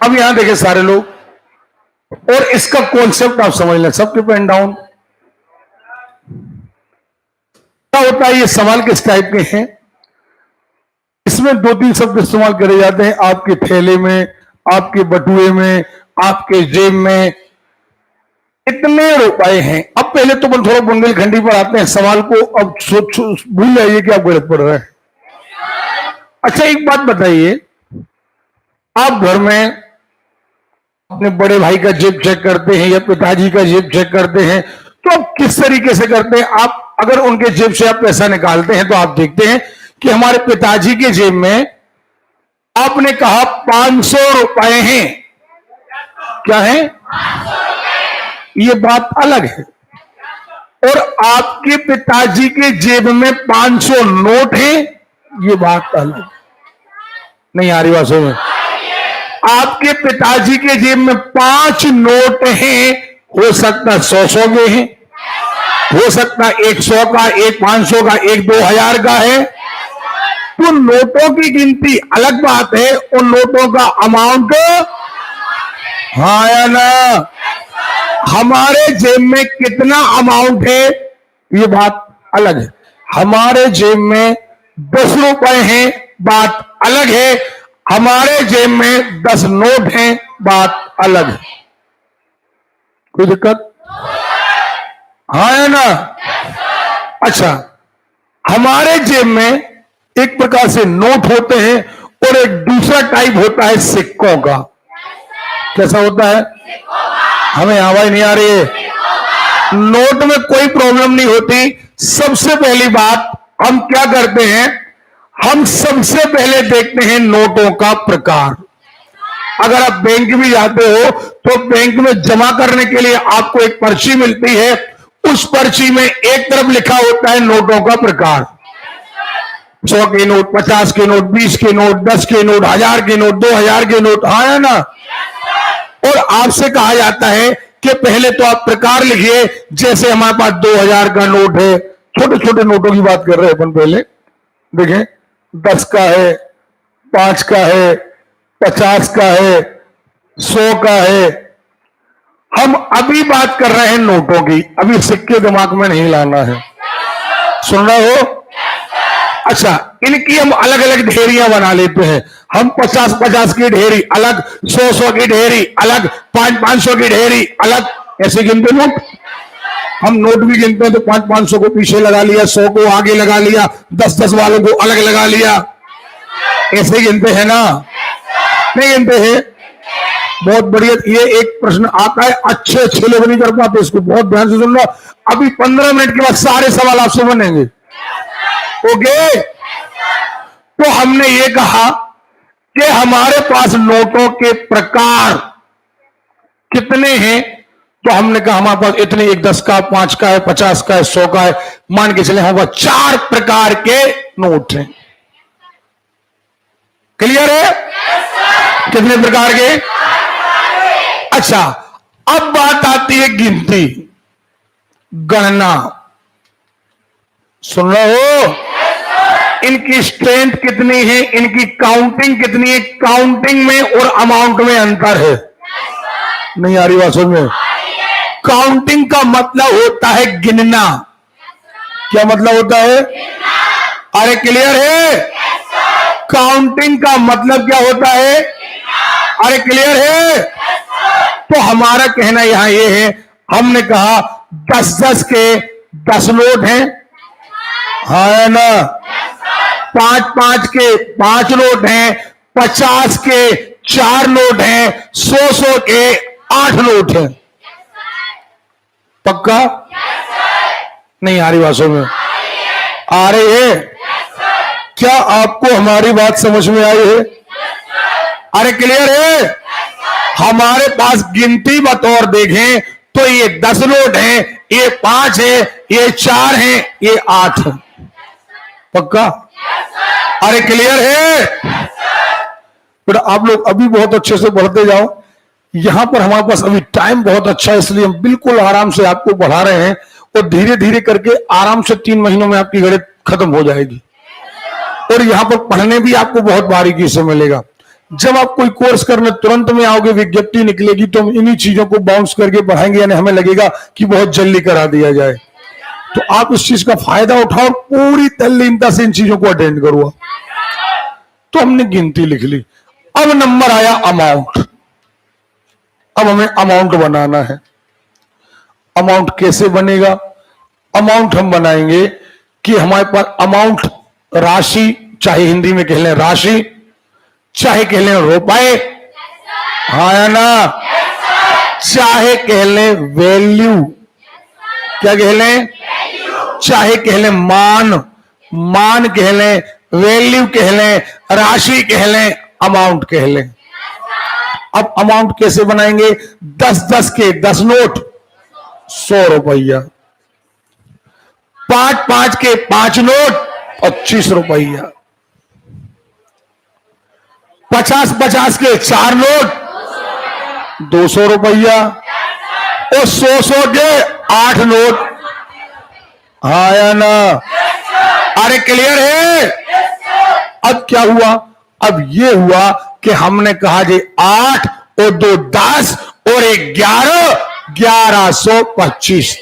अब यहां देखें सारे लोग, और इसका कॉन्सेप्ट आप समझ लें, सब अप एंड डाउन क्या होता है। ये सवाल किस टाइप के हैं, इसमें 2-3 शब्द इस्तेमाल करे जाते हैं। आपके थैले में, आपके बटुए में, आपके जेब में इतने रुपए हैं। अब पहले तो थोड़ा बुंदेलखंडी पर आते हैं सवाल को, अब भूल जाइए कि आप गलत पढ़ रहे हैं। अच्छा एक बात बताइए, आप घर में अपने बड़े भाई का जेब चेक करते हैं या पिताजी का जेब चेक करते हैं, तो आप किस तरीके से करते हैं? आप अगर उनके जेब से आप पैसा निकालते हैं तो आप देखते हैं कि हमारे पिताजी के जेब में आपने कहा 500 रुपए हैं। क्या है? ये बात अलग है। और आपके पिताजी के जेब में 500 नोट हैं, ये बात अलग। नहीं आ रही बात समझ? आपके पिताजी के जेब में 5 नोट हैं, हो सकता 100 के हैं, हो सकता 100 का, एक 500 का, एक 2000 का है। तो नोटों की गिनती अलग बात है, उन नोटों का अमाउंट हाँ या ना। हमारे जेब में कितना अमाउंट है ये बात अलग है। हमारे जेब में 10 रुपए हैं, बात अलग है। हमारे जेब में 10 नोट हैं, बात अलग है। कोई दिक्कत? हाँ है ना? अच्छा, हमारे जेब में एक प्रकार से नोट होते हैं और एक दूसरा टाइप होता है सिक्कों का। कैसा होता है? हमें आवाज नहीं आ रही है। नोट में कोई प्रॉब्लम नहीं होती। सबसे पहली बात हम क्या करते हैं, हम सबसे पहले देखते हैं नोटों का प्रकार। अगर आप बैंक में जाते हो तो बैंक में जमा करने के लिए आपको एक पर्ची मिलती है। उस पर्ची में एक तरफ लिखा होता है नोटों का प्रकार, 100 के नोट, 50 के नोट, 20 के नोट, 10 के नोट, 1000 के नोट, 2000 के नोट। हाँ है ना? और आपसे कहा जाता है कि पहले तो आप प्रकार लिखिए। जैसे हमारे पास 2000 का नोट है, छोटे छोटे नोटों की बात कर रहे हैं अपन। पहले देखें, 10 का है, 5 का है, 50 का है, 100 का है। हम अभी बात कर रहे हैं नोटों की, अभी सिक्के दिमाग में नहीं लाना है। सुन रहे हो? अच्छा, इनकी हम अलग अलग ढेरियां बना लेते हैं। हम 50-50 की ढेरी अलग, 100-100 की ढेरी अलग, 500-500 की ढेरी अलग, ऐसे गिनते नोट। हम नोट भी गिनते हैं तो 500-500 को पीछे लगा लिया, 100 को आगे लगा लिया, 10-10 वालों को अलग लगा लिया, ऐसे गिनते हैं ना? नहीं गिनते हैं? बहुत बढ़िया। ये एक प्रश्न आता है, अच्छे लोग नहीं कर पाते इसको, बहुत ध्यान से सुन लो। अभी 15 मिनट के बाद सारे सवाल आपसे बनेंगे। ओके? तो हमने ये कहा कि हमारे पास नोटों के प्रकार कितने हैं, तो हमने कहा हमारे पास इतने, एक 10 का, 5 का है, 50 का है, 100 का है। मान के चले हमारे पास 4 प्रकार के नोट हैं। क्लियर है? कितने प्रकार के? अच्छा, अब बात आती है गिनती, गणना। सुन रहे हो? इनकी स्ट्रेंथ कितनी है, इनकी काउंटिंग कितनी है, काउंटिंग में और अमाउंट में अंतर है। नहीं आ रही बात समझ में? काउंटिंग का मतलब होता है गिनना। क्या मतलब होता है? अरे क्लियर है? काउंटिंग का मतलब क्या होता है? अरे क्लियर है? तो हमारा कहना यहां ये है, हमने कहा 10-10 के 10 नोट हैं, है ना? 5-5 के 5 नोट हैं, 50 के 4 नोट हैं, 100 के 8 नोट हैं। पक्का? नहीं आ रही बात समझ में? आ रही है? क्या आपको हमारी बात समझ में आई है? अरे क्लियर है? हमारे पास गिनती बतौर देखें तो ये 10 नोट हैं, ये 5 है, ये 4 हैं, ये 8 है। पक्का? अरे क्लियर है? तो आप लोग अभी बहुत अच्छे से पढ़ते जाओ। यहां पर हमारे पास अभी टाइम बहुत अच्छा है, इसलिए हम बिल्कुल आराम से आपको पढ़ा रहे हैं और धीरे धीरे करके आराम से 3 महीनों में आपकी गणित खत्म हो जाएगी। और यहां पर पढ़ने भी आपको बहुत बारीकी से मिलेगा। जब आप कोई कोर्स करने तुरंत में आओगे, विज्ञप्ति निकलेगी तो हम इन्हीं चीजों को बाउंस करके पढ़ाएंगे, यानी हमें लगेगा कि बहुत जल्दी करा दिया जाए। तो आप इस चीज का फायदा उठाओ, पूरी तल्लीनता से इन चीजों को अटेंड करो। तो हमने गिनती लिख ली। अब नंबर आया अमाउंट। अब हमें अमाउंट बनाना है। अमाउंट कैसे बनेगा? अमाउंट हम बनाएंगे कि हमारे पास अमाउंट, राशि, चाहे हिंदी में कह लें राशि, चाहे कह लें रुपए, हाँ या ना, चाहे कह लें वैल्यू, क्या कह लें, चाहे कह लें मान, मान कह लें, वैल्यू कह लें, राशि कह लें, अमाउंट कह लें। अब अमाउंट कैसे बनाएंगे? 10-10 के 10 नोट 100 रुपया, 5-5 के 5 नोट 25 रुपया, 50-50 के 4 नोट 200 रुपया, और 100-100 के 8 नोट, हाँ या ना? अरे क्लियर है? अब क्या हुआ? अब ये हुआ कि हमने कहा जी 8 और 2 10 और 1 11, 1125।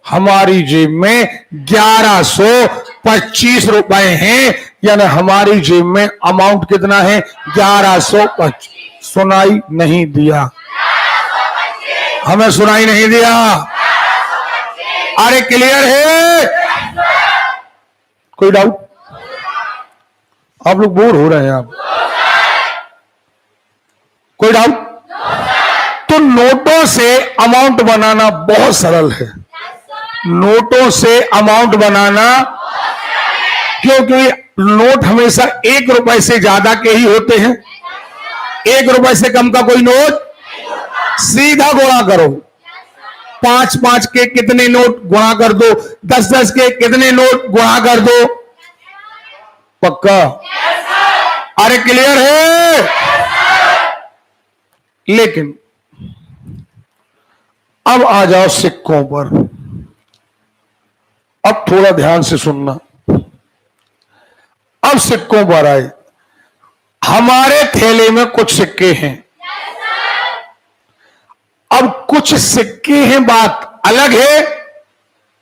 हमारी जेब में 1125 रुपए हैं, यानी हमारी जेब में अमाउंट कितना है? 1125। सुनाई नहीं दिया? हमें सुनाई नहीं दिया? अरे क्लियर है? कोई डाउट? आप लोग बोर हो रहे हैं? आप कोई डाउट? तो नोटों से अमाउंट बनाना बहुत सरल है। नोटों से अमाउंट बनाना, क्योंकि नोट हमेशा 1 रुपए से ज्यादा के ही होते हैं। 1 रुपए से कम का कोई नोट, सीधा गुणा करो। 5-5 के कितने नोट गुणा कर दो, 10-10 के कितने नोट गुणा कर दो। पक्का? अरे क्लियर है? लेकिन अब आ जाओ सिक्कों पर। अब थोड़ा ध्यान से सुनना। अब सिक्कों पर आए। हमारे थैले में कुछ सिक्के हैं। अब कुछ सिक्के हैं, बात अलग है,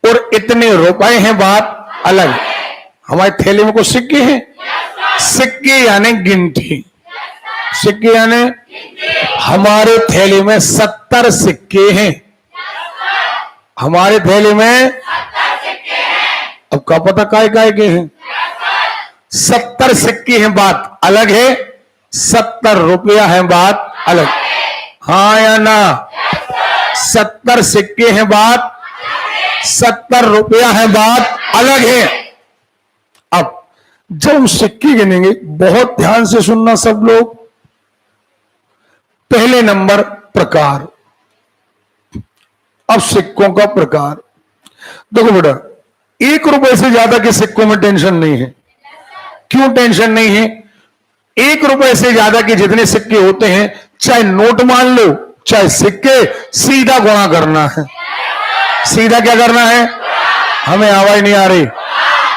और इतने रुपए हैं, बात अलग है। हमारे थैले में कुछ सिक्के हैं। सिक्के यानी गिनती। सिक्के यानी हमारे थैले में 70 सिक्के हैं। हमारे थैले में अब क्या पता काय के हैं। 70 सिक्के हैं, बात अलग है। 70 रुपया है, बात अलग, हाँ या ना? 70 सिक्के हैं, बात 70 रुपया है, बात अलग है। अब जब हम सिक्के गिनेंगे, बहुत ध्यान से सुनना सब लोग। पहले नंबर प्रकार। अब सिक्कों का प्रकार देखो बेटा। 1 रुपए से ज्यादा के सिक्कों में टेंशन नहीं है। क्यों टेंशन नहीं है? 1 रुपए से ज्यादा के जितने सिक्के होते हैं, चाहे नोट मान लो चाहे सिक्के, सीधा गुणा करना है। सीधा क्या करना है? हमें आवाज नहीं आ रही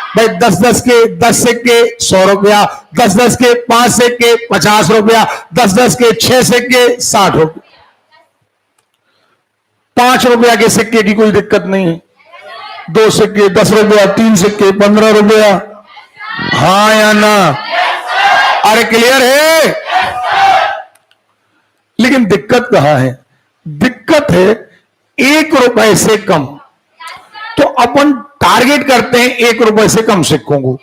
भाई। 10-10 के 10 सिक्के 100 रुपया, 10-10 के 5 सिक्के 50 रुपया, 10-10 के 6 सिक्के 60 रुपया। 5 रुपया के सिक्के की कोई दिक्कत नहीं है। 2 सिक्के 10 रुपया, 3 सिक्के 15 रुपया, हाँ या ना? अरे क्लियर है? लेकिन दिक्कत कहां है? दिक्कत है 1 रुपए से कम। तो अपन टारगेट करते हैं 1 रुपए से कम सिक्कों को।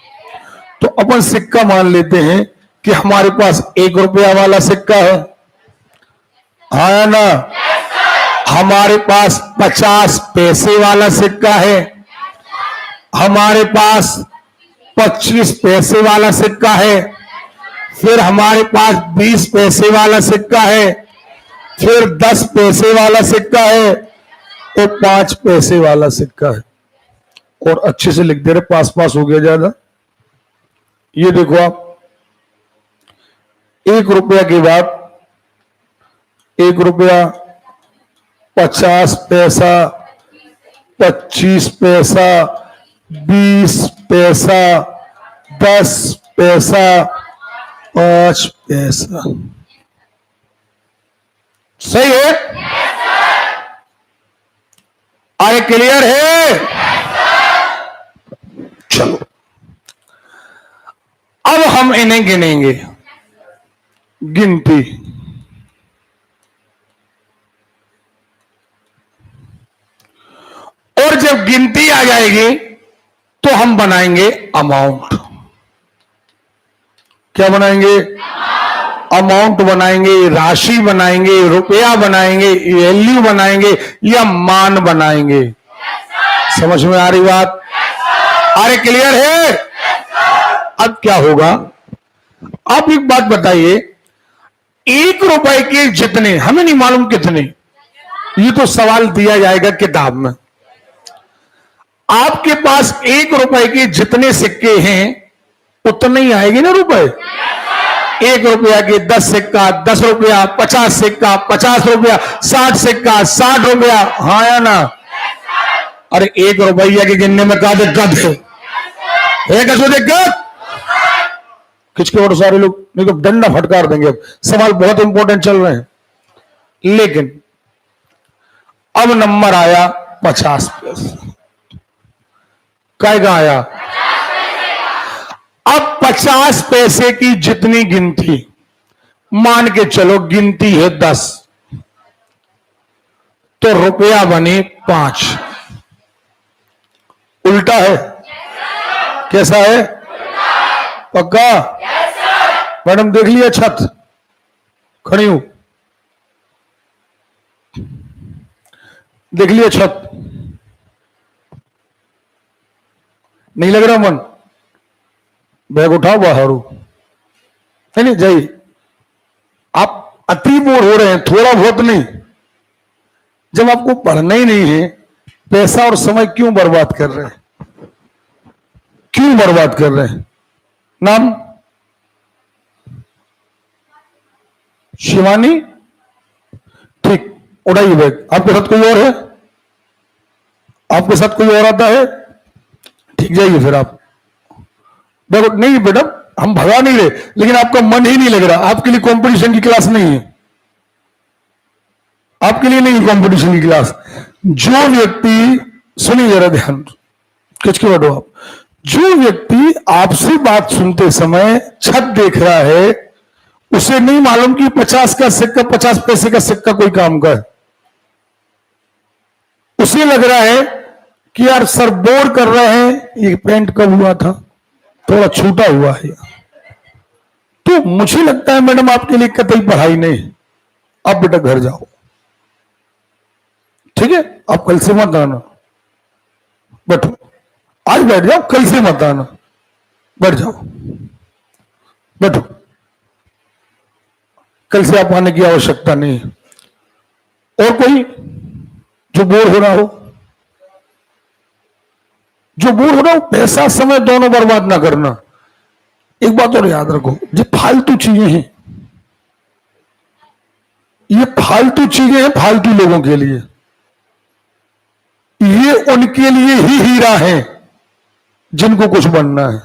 तो अपन सिक्का मान लेते हैं कि हमारे पास 1 रुपया वाला सिक्का है, हाँ या ना? हमारे पास 50 पैसे वाला सिक्का है, हमारे पास 25 पैसे वाला सिक्का है, फिर हमारे पास 20 पैसे वाला सिक्का है, फिर 10 पैसे वाला सिक्का है, और 5 पैसे वाला सिक्का है। और अच्छे से लिख दे रहे, पास पास हो गया ज्यादा। ये देखो आप, 1 रुपया के बाद 1 रुपया, 50 पैसा, 25 पैसा, 20 पैसा, 10 पैसा, 5 पैसा। सही है? आगे क्लियर है? चलो अब हम इन्हें गिनेंगे। गिनती, और जब गिनती आ जाएगी तो हम बनाएंगे अमाउंट। क्या बनाएंगे? अमाउंट बनाएंगे, राशि बनाएंगे, रुपया बनाएंगे, वैल्यू बनाएंगे या मान बनाएंगे। समझ में आ रही बात? अरे क्लियर है? अब क्या होगा, आप एक बात बताइए, 1 रुपए के जितने, हमें नहीं मालूम कितने, ये तो सवाल दिया जाएगा किताब में। आपके पास 1 रुपए के जितने सिक्के हैं उतने ही आएंगे ना रुपए। 1 रुपया के 10 सिक्का 10 रुपया, 50 सिक्का 50 रुपया, 60 सिक्का 60 रुपया, हाँ या ना? अरे 1 रुपया के गिनने में क्या दिक्कत है? कसो दिक्कत? खिंच के और सारे लोग नहीं तो डंडा फटकार देंगे। अब सवाल बहुत इंपॉर्टेंट चल रहे हैं। लेकिन अब नंबर आया 50 पैसे। क्या आया? अब 50 पैसे की जितनी गिनती, मान के चलो गिनती है 10, तो रुपया बने 5। उल्टा है? कैसा है? पक्का? मैडम देख लिया छत, खड़ी हूं, देख लिया छत, नहीं लग रहा मन? बैग उठाओ बाहर हो, नहीं जाइए। आप अति बोर हो रहे हैं, थोड़ा बहुत नहीं। जब आपको पढ़ना ही नहीं है, पैसा और समय क्यों बर्बाद कर रहे हैं? क्यों बर्बाद कर रहे हैं? नाम? शिवानी? ठीक, उड़ाइए बैग। आपके साथ कोई और है? आपके साथ कोई और आता है? ठीक, जाइए फिर आप। देखो नहीं बेटा, हम भगा नहीं रहे, लेकिन आपका मन ही नहीं लग रहा। आपके लिए कंपटीशन की क्लास नहीं है, आपके लिए नहीं कंपटीशन की क्लास। जो व्यक्ति, सुनिए जरा ध्यान, किच के बैठो आप। जो व्यक्ति आपसे बात सुनते समय छत देख रहा है, उसे नहीं मालूम कि 50 का सिक्का, 50 पैसे का सिक्का कोई काम का है। उसे लग रहा है कि यार सर बोर कर रहे हैं, ये पेंट कब हुआ था, थोड़ा छूटा हुआ है। तो मुझे लगता है मैडम आपके लिए कतई पढ़ाई नहीं। आप बेटा घर जाओ, ठीक है? आप कल से मत आना, बैठो। आज बैठ जाओ, कल से मत आना, बैठ जाओ, बैठो। कल से आप आने की आवश्यकता नहीं है। और कोई जो बोर हो रहा हो, जो बोर हो रहा हो, पैसा समय दोनों बर्बाद ना करना। एक बात और याद रखो, ये फालतू चीजें हैं, ये फालतू चीजें हैं फालतू लोगों के लिए। ये उनके लिए ही हीरा है जिनको कुछ बनना है।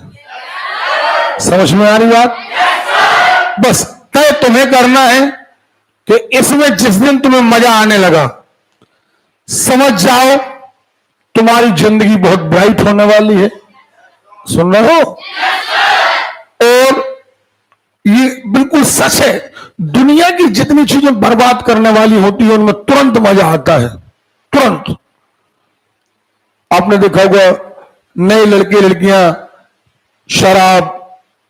समझ में आ रही बात? बस तय तुम्हें करना है कि इसमें जिस दिन तुम्हें मजा आने लगा, समझ जाओ तुम्हारी जिंदगी बहुत ब्राइट होने वाली है। सुन रहे हो? और ये बिल्कुल सच है, दुनिया की जितनी चीजें बर्बाद करने वाली होती है उनमें तुरंत मजा आता है, तुरंत। आपने देखा होगा नए लड़के लड़कियां शराब,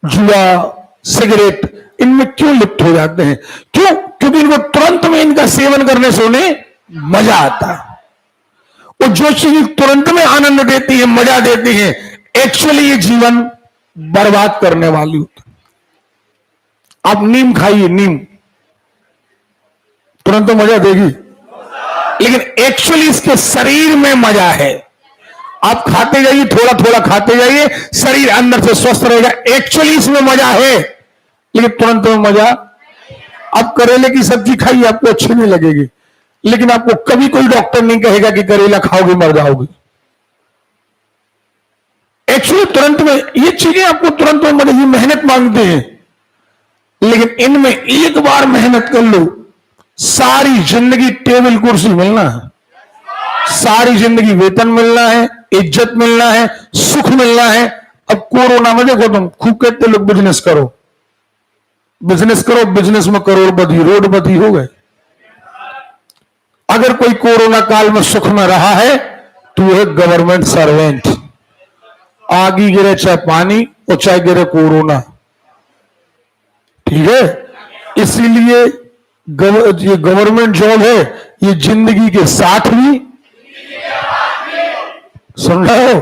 जुआ, सिगरेट, इनमें क्यों लिप्त हो जाते हैं? क्यों? क्योंकि इनको तुरंत में इनका सेवन करने से उन्हें मजा आता है। और जो चीज तुरंत में आनंद देती है, मजा देती है, एक्चुअली ये जीवन बर्बाद करने वाली होती है। आप नीम खाइए, नीम तुरंत तो मजा देगी, लेकिन एक्चुअली इसके शरीर में मजा है। आप खाते जाइए, थोड़ा थोड़ा खाते जाइए, शरीर अंदर से स्वस्थ रहेगा। एक्चुअली इसमें मजा है, लेकिन तुरंत में मजा। आप करेले की सब्जी खाइए, आपको अच्छी नहीं लगेगी, लेकिन आपको कभी कोई डॉक्टर नहीं कहेगा कि करेला खाओगे मर जाओगे। एक्चुअली तुरंत में ये चीजें आपको तुरंत में मजा, ये मेहनत मांगते हैं। लेकिन इनमें एक बार मेहनत कर लो, सारी जिंदगी टेबल कुर्सी मिलना है, सारी जिंदगी वेतन मिलना है, इज्जत मिलना है, सुख मिलना है। अब कोरोना में देखो, तुम खूब कहते लोग बिजनेस करो, बिजनेस करो, बिजनेस में करोड़पति रोडपति हो गए। अगर कोई कोरोना काल में सुख में रहा है तो वह गवर्नमेंट सर्वेंट, आगे गिरे चाहे पानी और चाहे गिरे कोरोना, ठीक है। इसीलिए ये गवर्नमेंट जॉब है, ये जिंदगी के साथ भी, सुन रहे हो,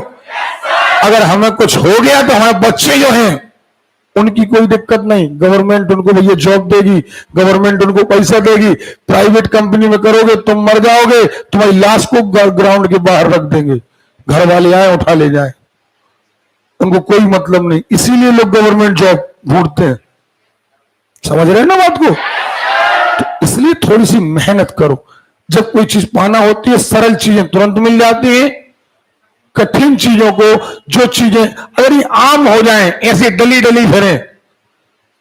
अगर हमें कुछ हो गया तो हमारे बच्चे जो हैं उनकी कोई दिक्कत नहीं, गवर्नमेंट उनको भैया जॉब देगी, गवर्नमेंट उनको पैसा देगी। प्राइवेट कंपनी में करोगे तुम मर जाओगे, तुम्हारी लाश को ग्राउंड के बाहर रख देंगे, घर वाले आए उठा ले जाए, उनको कोई मतलब नहीं। इसीलिए लोग गवर्नमेंट जॉब ढूंढते हैं, समझ रहे हैं ना बात को। तो इसलिए थोड़ी सी मेहनत करो, जब कोई चीज पाना होती है सरल चीजें तुरंत मिल जाती हैं, कठिन चीजों को, जो चीजें अगर ये आम हो जाएं, ऐसे डली डली फिरे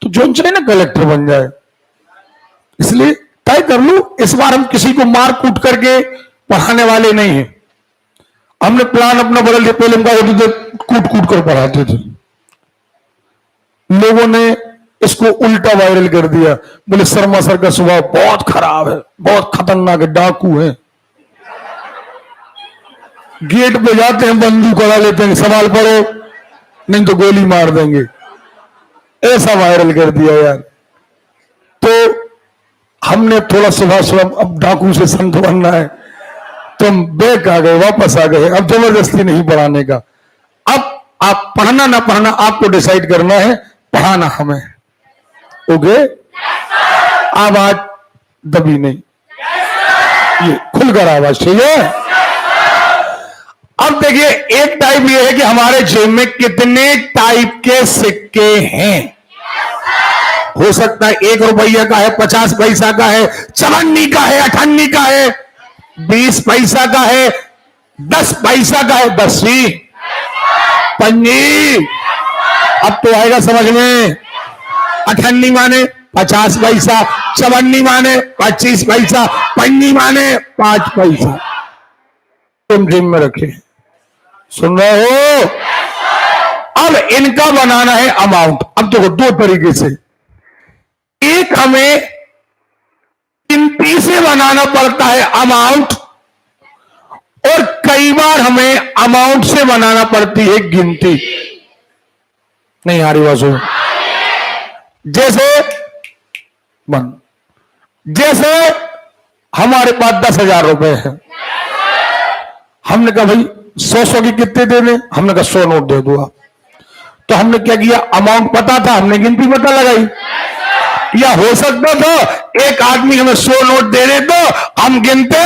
तो जो चाहे ना कलेक्टर बन जाए। इसलिए तय कर लूं, इस बार हम किसी को मार कूट करके पढ़ाने वाले नहीं हैं। हमने प्लान अपना बदल दिया, पहले हम क्या होते थे कूट कूट कर पढ़ाते थे, लोगों ने इसको उल्टा वायरल कर दिया, बोले शर्मा सर का स्वभाव बहुत खराब है, बहुत खतरनाक है, डाकू है, गेट पे जाते हैं बंदूक उड़ा लेते हैं, सवाल पढ़ो नहीं तो गोली मार देंगे, ऐसा वायरल कर दिया यार। तो हमने थोड़ा सुबह सुबह अब डाकू से संत बनना है, तो हम बैक आ गए, वापस आ गए, अब जबरदस्ती नहीं पढ़ाने का। अब आप पढ़ना ना पढ़ना आपको डिसाइड करना है, पढ़ाना हमें, ओके। आवाज दबी नहीं, ये खुलकर आवाज चाहिए। अब देखिए, एक टाइप ये है कि हमारे जेब में कितने टाइप के सिक्के हैं। हो सकता है 1 रुपया का है, 50 पैसा का है, 54 का है, 58 का है, 20 पैसा का है, 10 पैसा का है, 10वीं पंजी। अब तो आएगा समझ में, 58 माने 50 पैसा, 54 माने 25 पैसा, पंजी माने 5 पैसा। तुम जेब में रखे, सुन रहे हो। अब इनका बनाना है अमाउंट। अब देखो, 2 तरीके से, एक हमें गिनती से बनाना पड़ता है अमाउंट, और कई बार हमें अमाउंट से बनाना पड़ती है गिनती। नहीं आ रही बात? जैसे जैसे हमारे पास 10,000 रुपए है, हमने कहा भाई 100 की कितने दे दें, हमने कहा 100 नोट दे दो आप। तो हमने क्या किया, अमाउंट पता था, हमने गिनती पता लगाई। या हो सकता था एक आदमी हमें 100 नोट दे दे तो हम गिनते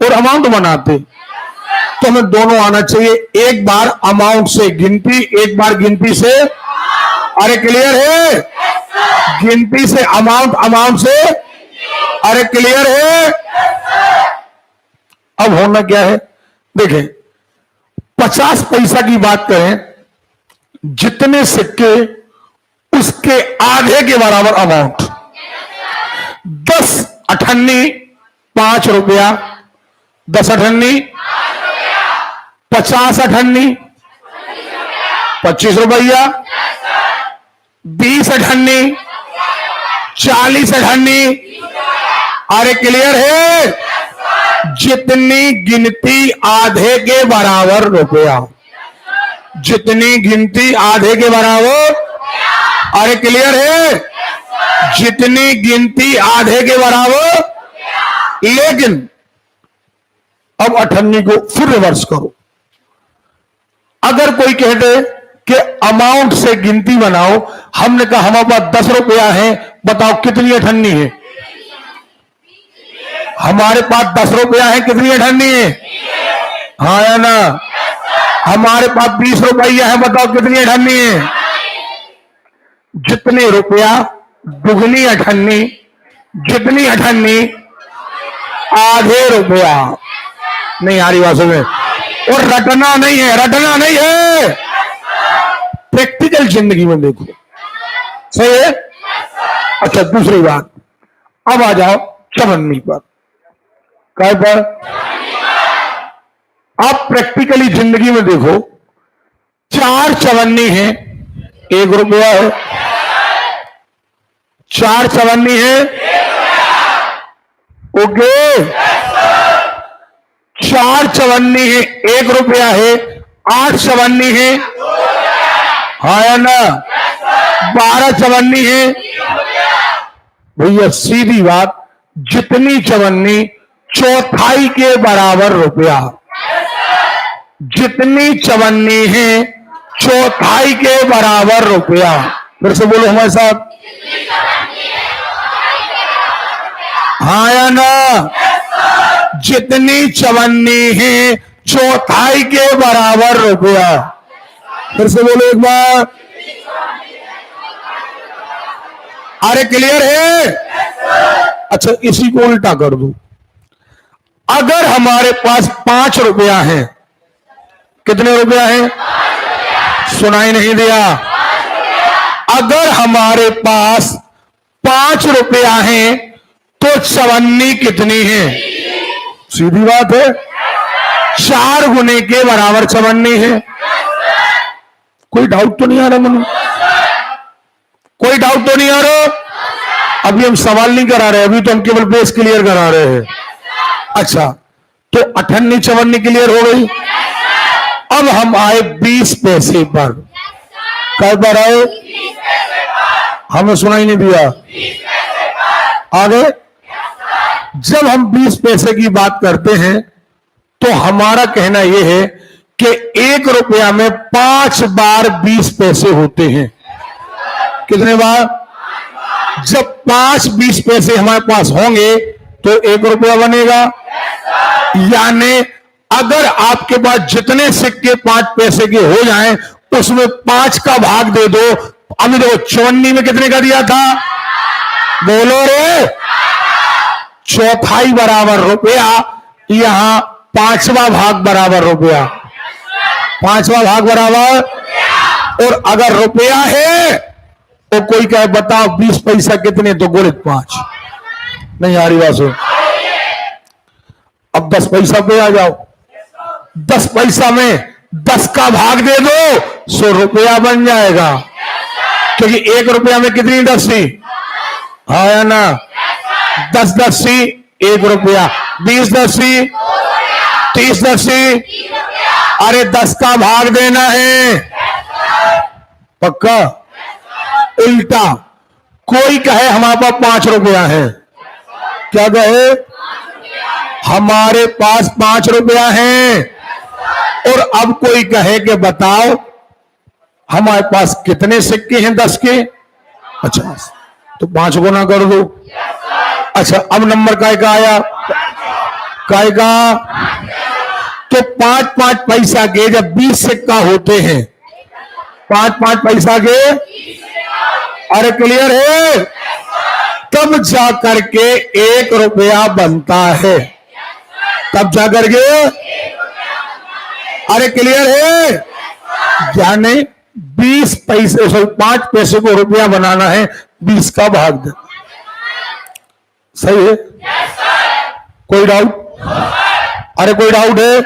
और अमाउंट बनाते। तो हमें दोनों आना चाहिए, एक बार अमाउंट से गिनती, एक बार गिनती से, अरे क्लियर है, गिनती से अमाउंट, अमाउंट से, अरे क्लियर है। अब होना क्या है, देखें 50 पैसा की बात करें, जितने सिक्के उसके आधे के बराबर अमाउंट, 10 अठन्नी 5 रुपया, 10 अठन्नी 50 अठन्नी 25 रुपया, 20 अठन्नी 40 अठन्नी, अरे क्लियर है, जितनी गिनती आधे के बराबर रुपया, जितनी गिनती आधे के बराबर, अरे क्लियर है, जितनी गिनती आधे के बराबर। लेकिन अब 98 को फिर रिवर्स करो, अगर कोई कह दे कि अमाउंट से गिनती बनाओ, हमने कहा हमारे पास 10 रुपया है, बताओ कितनी 98 है, हमारे पास 10 रुपया है, कितनी 98 है, हाँ या ना। हमारे पास 20 रुपया है, बताओ कितनी 98 है, जितने रुपया दुगनी 98, जितनी 98 आधे रुपया। नहीं आ रही बात में, और रटना नहीं है, रटना नहीं है, प्रैक्टिकल जिंदगी में देखो, सही है। अच्छा दूसरी बात, अब आ जाओ चवन्नी पर। काय पर? आप प्रैक्टिकली जिंदगी में देखो, 4 चवन्नी है, 1 रुपया है। 4 चवन्नी है, ओके। 4 चवन्नी है, 1 रुपया है। 8 चवन्नी है, हाँ या ना? 12 चवन्नी है भैया, सीधी बात, जितनी चवन्नी चौथाई के बराबर रुपया। जितनी चवन्नी है चौथाई के बराबर रुपया। फिर से बोलो हमारे साथ, हाँ या ना? जितनी चवन्नी है चौथाई के बराबर रुपया। फिर से बोलो एक बार, अरे क्लियर है? अच्छा इसी को उल्टा कर दो, अगर हमारे पास 5 रुपया है, कितने रुपया है? सुनाई नहीं दिया। अगर हमारे पास 5 रुपया है तो चवन्नी कितनी है? सीधी बात है, 4 गुने के बराबर चवन्नी है। कोई डाउट तो नहीं आ रहा मनु? कोई डाउट तो नहीं आ रहा? अभी हम सवाल नहीं करा रहे, अभी तो हम केवल बेस क्लियर करा रहे हैं। अच्छा तो 58 चवन्नी क्लियर हो गई। अब हम आए 20 पैसे पर। कई बार आए? हमें सुनाई नहीं दिया। आगे जब हम 20 पैसे की बात करते हैं तो हमारा कहना यह है कि 1 रुपया में 5 बार 20 पैसे होते हैं। कितने बार? जब 5 20 पैसे हमारे पास होंगे तो 1 रुपया बनेगा। यानी अगर आपके पास जितने सिक्के 5 पैसे के हो जाएं उसमें 5 का भाग दे दो। अभी देखो चवन्नी में कितने का दिया था? बोलो रे, चौथाई बराबर रुपया, यहां 5वां भाग बराबर रुपया। 5वां भाग बराबर। और अगर रुपया है तो कोई कहे बताओ 20 पैसा कितने, तो गुणित 5। नहीं आ रही बात सुन। अब 10 पैसा पे आ जाओ। 10 पैसा में 10 का भाग दे दो, 100 रुपया बन जाएगा। क्योंकि 1 रुपया में कितनी 10 थी? हाँ या ना? 10 10 थी 1 रुपया, 20 10 थी 30 10 थी। अरे 10 का भाग देना है पक्का। उल्टा कोई कहे हमारे पास 5 रुपया है, क्या कहे? हमारे पास 5 रुपया है। और अब कोई कहे कि बताओ हमारे पास कितने सिक्के हैं 10 के? 50, तो 5 गुना कर दो। अच्छा अब नंबर काय का आया? काय का? तो 5-5 पैसा के जब 20 सिक्का होते हैं, 5-5 पैसा के, अरे क्लियर है? तब जाकर के 1 रुपया बनता है। तब जाकर के, अरे क्लियर है? यानी 20 पैसे 5 पैसे को रुपया बनाना है, 20 का भाग दे। सही है? कोई डाउट? अरे कोई डाउट है?